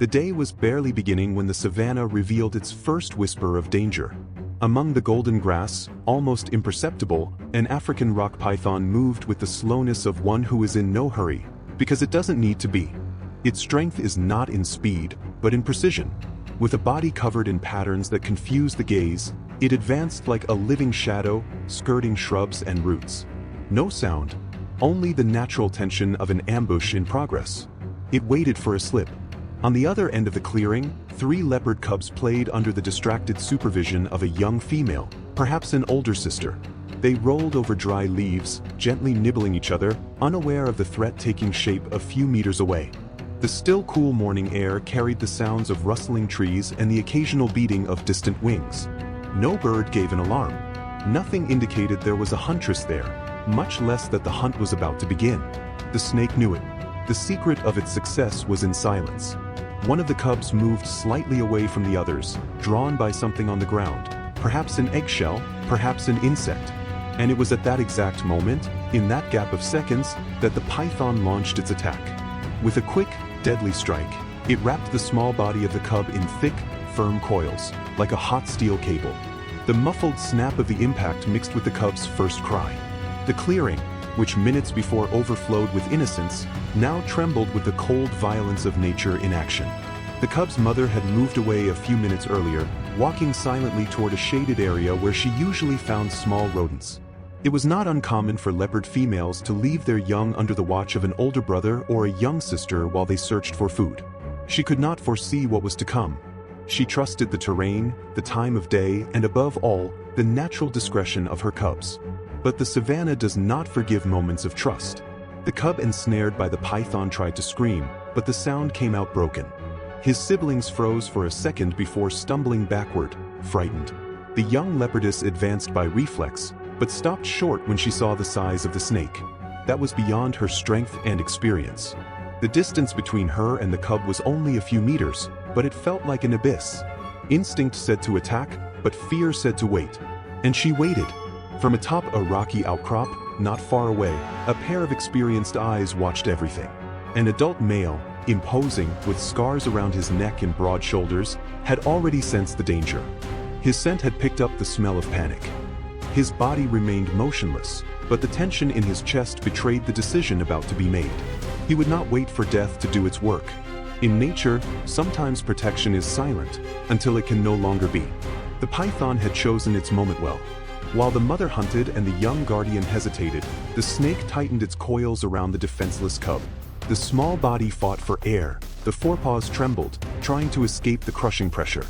The day was barely beginning when the savanna revealed its first whisper of danger. Among the golden grass, almost imperceptible, an African rock python moved with the slowness of one who is in no hurry, because it doesn't need to be. Its strength is not in speed, but in precision. With a body covered in patterns that confuse the gaze, it advanced like a living shadow, skirting shrubs and roots. No sound, only the natural tension of an ambush in progress. It waited for a slip. On the other end of the clearing, 3 leopard cubs played under the distracted supervision of a young female, perhaps an older sister. They rolled over dry leaves, gently nibbling each other, unaware of the threat taking shape a few meters away. The still cool morning air carried the sounds of rustling trees and the occasional beating of distant wings. No bird gave an alarm. Nothing indicated there was a huntress there, much less that the hunt was about to begin. The snake knew it. The secret of its success was in silence. One of the cubs moved slightly away from the others, drawn by something on the ground, perhaps an eggshell, perhaps an insect. And it was at that exact moment, in that gap of seconds, that the python launched its attack. With a quick, deadly strike, it wrapped the small body of the cub in thick, firm coils, like a hot steel cable. The muffled snap of the impact mixed with the cub's first cry. The clearing, which minutes before overflowed with innocence, now trembled with the cold violence of nature in action. The cub's mother had moved away a few minutes earlier, walking silently toward a shaded area where she usually found small rodents. It was not uncommon for leopard females to leave their young under the watch of an older brother or a young sister while they searched for food. She could not foresee what was to come. She trusted the terrain, the time of day, and above all, the natural discretion of her cubs. But the savanna does not forgive moments of trust. The cub ensnared by the python tried to scream, but the sound came out broken. His siblings froze for a second before stumbling backward, frightened. The young leopardess advanced by reflex, but stopped short when she saw the size of the snake. That was beyond her strength and experience. The distance between her and the cub was only a few meters, but it felt like an abyss. Instinct said to attack, but fear said to wait. And she waited. From atop a rocky outcrop, not far away, a pair of experienced eyes watched everything. An adult male, imposing, with scars around his neck and broad shoulders, had already sensed the danger. His scent had picked up the smell of panic. His body remained motionless, but the tension in his chest betrayed the decision about to be made. He would not wait for death to do its work. In nature, sometimes protection is silent, until it can no longer be. The python had chosen its moment well. While the mother hunted and the young guardian hesitated, the snake tightened its coils around the defenseless cub. The small body fought for air, the forepaws trembled, trying to escape the crushing pressure.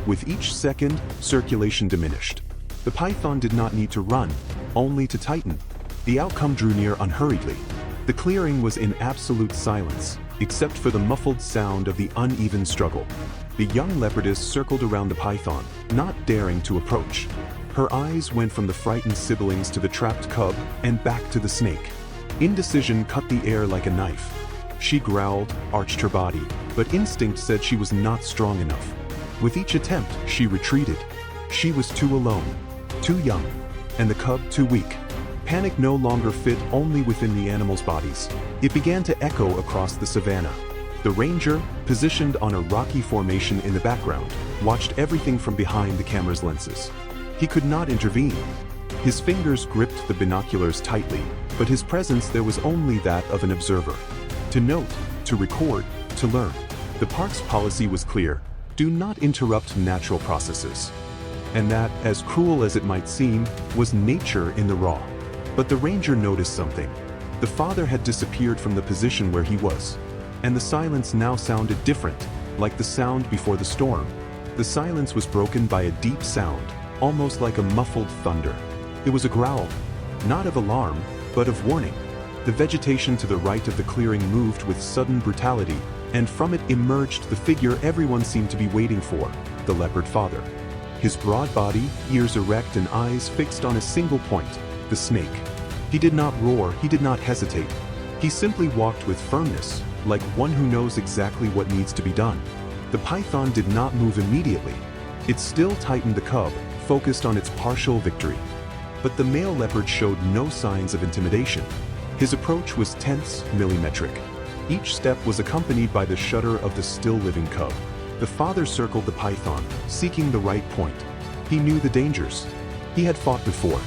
With each second, circulation diminished. The python did not need to run, only to tighten. The outcome drew near unhurriedly. The clearing was in absolute silence, except for the muffled sound of the uneven struggle. The young leopardess circled around the python, not daring to approach. Her eyes went from the frightened siblings to the trapped cub and back to the snake. Indecision cut the air like a knife. She growled, arched her body, but instinct said she was not strong enough. With each attempt, she retreated. She was too alone, too young, and the cub too weak. Panic no longer fit only within the animals' bodies. It began to echo across the savanna. The ranger, positioned on a rocky formation in the background, watched everything from behind the camera's lenses. He could not intervene. His fingers gripped the binoculars tightly, but his presence there was only that of an observer. To note, to record, to learn. The park's policy was clear: do not interrupt natural processes. And that, as cruel as it might seem, was nature in the raw. But the ranger noticed something. The father had disappeared from the position where he was. And the silence now sounded different, like the sound before the storm. The silence was broken by a deep sound, almost like a muffled thunder. It was a growl, not of alarm, but of warning. The vegetation to the right of the clearing moved with sudden brutality, and from it emerged the figure everyone seemed to be waiting for, the leopard father. His broad body, ears erect and eyes fixed on a single point, the snake. He did not roar, he did not hesitate. He simply walked with firmness, like one who knows exactly what needs to be done. The python did not move immediately. It still tightened the cub, focused on its partial victory. But the male leopard showed no signs of intimidation. His approach was tense, millimetric. Each step was accompanied by the shudder of the still-living cub. The father circled the python, seeking the right point. He knew the dangers. He had fought before.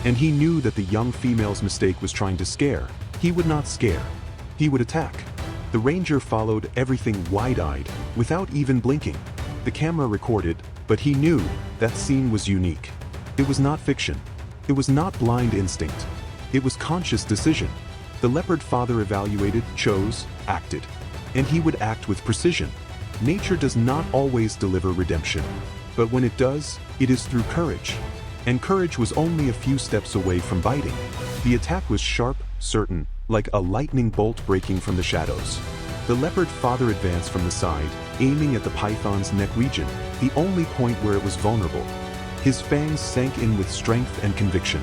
And he knew that the young female's mistake was trying to scare. He would not scare. He would attack. The ranger followed everything wide-eyed, without even blinking. The camera recorded, but he knew that scene was unique. It was not fiction. It was not blind instinct. It was conscious decision. The leopard father evaluated, chose, acted. And he would act with precision. Nature does not always deliver redemption. But when it does, it is through courage. And courage was only a few steps away from biting. The attack was sharp, certain, like a lightning bolt breaking from the shadows. The leopard father advanced from the side, aiming at the python's neck region, the only point where it was vulnerable. His fangs sank in with strength and conviction.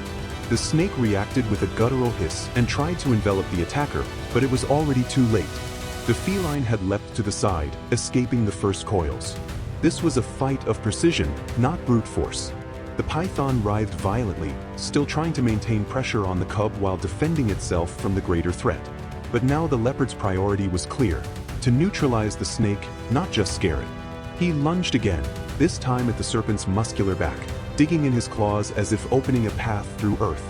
The snake reacted with a guttural hiss and tried to envelop the attacker, but it was already too late. The feline had leapt to the side, escaping the first coils. This was a fight of precision, not brute force. The python writhed violently, still trying to maintain pressure on the cub while defending itself from the greater threat. But now the leopard's priority was clear: to neutralize the snake, not just scare it. He lunged again, this time at the serpent's muscular back, digging in his claws as if opening a path through earth.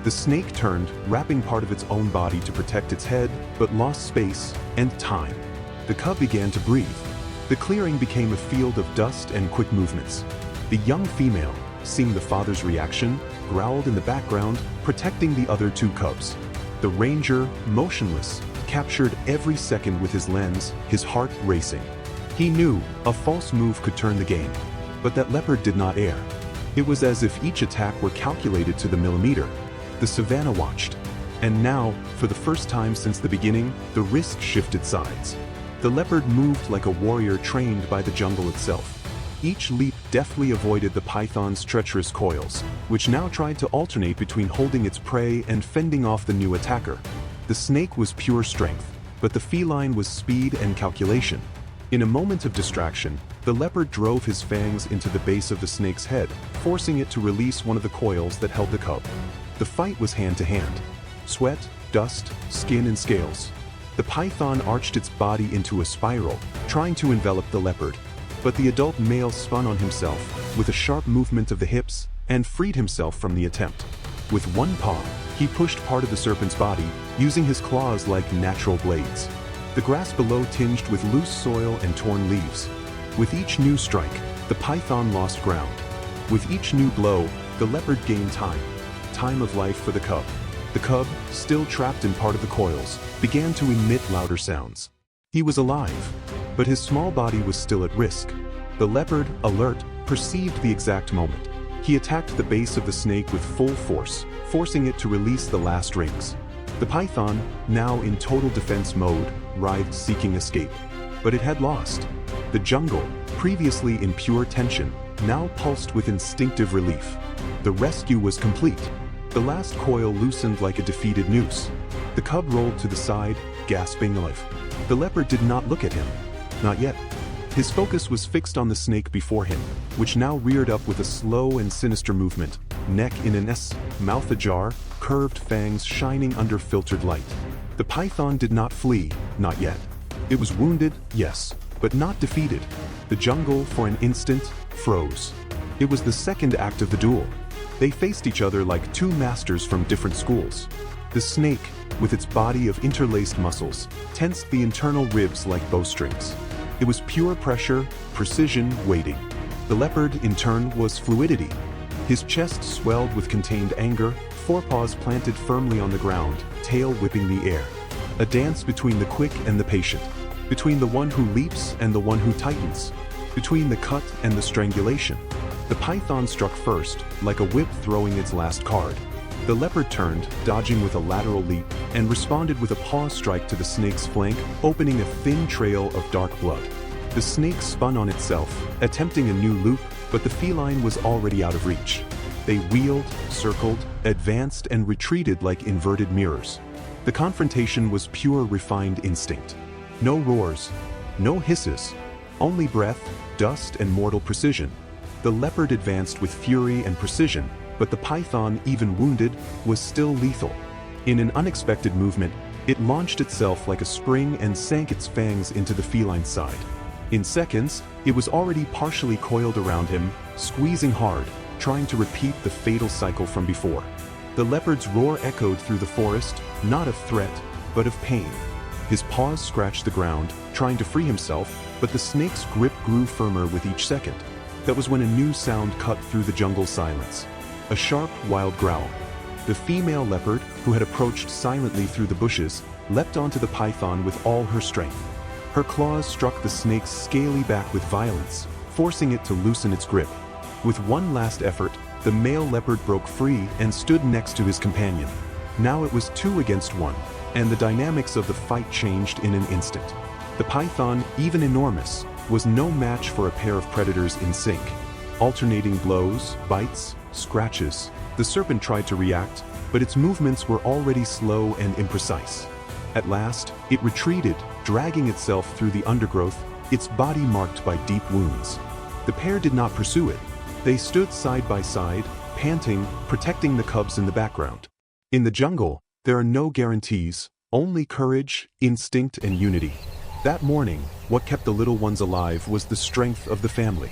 The snake turned, wrapping part of its own body to protect its head, but lost space and time. The cub began to breathe. The clearing became a field of dust and quick movements. The young female, seeing the father's reaction, growled in the background, protecting the other two cubs. The ranger, motionless, captured every second with his lens, his heart racing. He knew a false move could turn the game. But that leopard did not err. It was as if each attack were calculated to the millimeter. The savannah watched. And now, for the first time since the beginning, the risk shifted sides. The leopard moved like a warrior trained by the jungle itself. Each leap deftly avoided the python's treacherous coils, which now tried to alternate between holding its prey and fending off the new attacker. The snake was pure strength, but the feline was speed and calculation. In a moment of distraction, the leopard drove his fangs into the base of the snake's head, forcing it to release one of the coils that held the cub. The fight was hand-to-hand. Sweat, dust, skin and scales. The python arched its body into a spiral, trying to envelop the leopard. But the adult male spun on himself, with a sharp movement of the hips, and freed himself from the attempt. With one paw, he pushed part of the serpent's body, using his claws like natural blades. The grass below tinged with loose soil and torn leaves. With each new strike, the python lost ground. With each new blow, the leopard gained time. Time of life for the cub. The cub, still trapped in part of the coils, began to emit louder sounds. He was alive, but his small body was still at risk. The leopard, alert, perceived the exact moment. He attacked the base of the snake with full force, forcing it to release the last rings. The python, now in total defense mode, writhed seeking escape. But it had lost. The jungle, previously in pure tension, now pulsed with instinctive relief. The rescue was complete. The last coil loosened like a defeated noose. The cub rolled to the side, gasping life. The leopard did not look at him. Not yet. His focus was fixed on the snake before him, which now reared up with a slow and sinister movement, neck in an S, mouth ajar, curved fangs shining under filtered light. The python did not flee, not yet. It was wounded, yes, but not defeated. The jungle, for an instant, froze. It was the second act of the duel. They faced each other like two masters from different schools. The snake, with its body of interlaced muscles, tensed the internal ribs like bowstrings. It was pure pressure, precision, waiting. The leopard, in turn, was fluidity. His chest swelled with contained anger, forepaws planted firmly on the ground, tail whipping the air. A dance between the quick and the patient, between the one who leaps and the one who tightens, between the cut and the strangulation. The python struck first, like a whip throwing its last card. The leopard turned, dodging with a lateral leap, and responded with a paw strike to the snake's flank, opening a thin trail of dark blood. The snake spun on itself, attempting a new loop, but the feline was already out of reach. They wheeled, circled, advanced, and retreated like inverted mirrors. The confrontation was pure refined instinct. No roars, no hisses, only breath, dust, and mortal precision. The leopard advanced with fury and precision, but the python, even wounded, was still lethal. In an unexpected movement, It launched itself like a spring and sank its fangs into the feline's side. In seconds, it was already partially coiled around him, squeezing hard, trying to repeat the fatal cycle from before. The leopard's roar echoed through the forest, not of threat, but of pain. His paws scratched the ground, trying to free himself, but the snake's grip grew firmer with each second. That was when a new sound cut through the jungle silence. A sharp, wild growl. The female leopard, who had approached silently through the bushes, leapt onto the python with all her strength. Her claws struck the snake's scaly back with violence, forcing it to loosen its grip. With one last effort, the male leopard broke free and stood next to his companion. Now it was 2 against 1, and the dynamics of the fight changed in an instant. The python, even enormous, was no match for a pair of predators in sync. Alternating blows, bites, scratches, the serpent tried to react, but its movements were already slow and imprecise. At last, it retreated, dragging itself through the undergrowth, its body marked by deep wounds. The pair did not pursue it. They stood side by side, panting, protecting the cubs in the background. In the jungle, there are no guarantees, only courage, instinct, and unity. That morning, what kept the little ones alive was the strength of the family.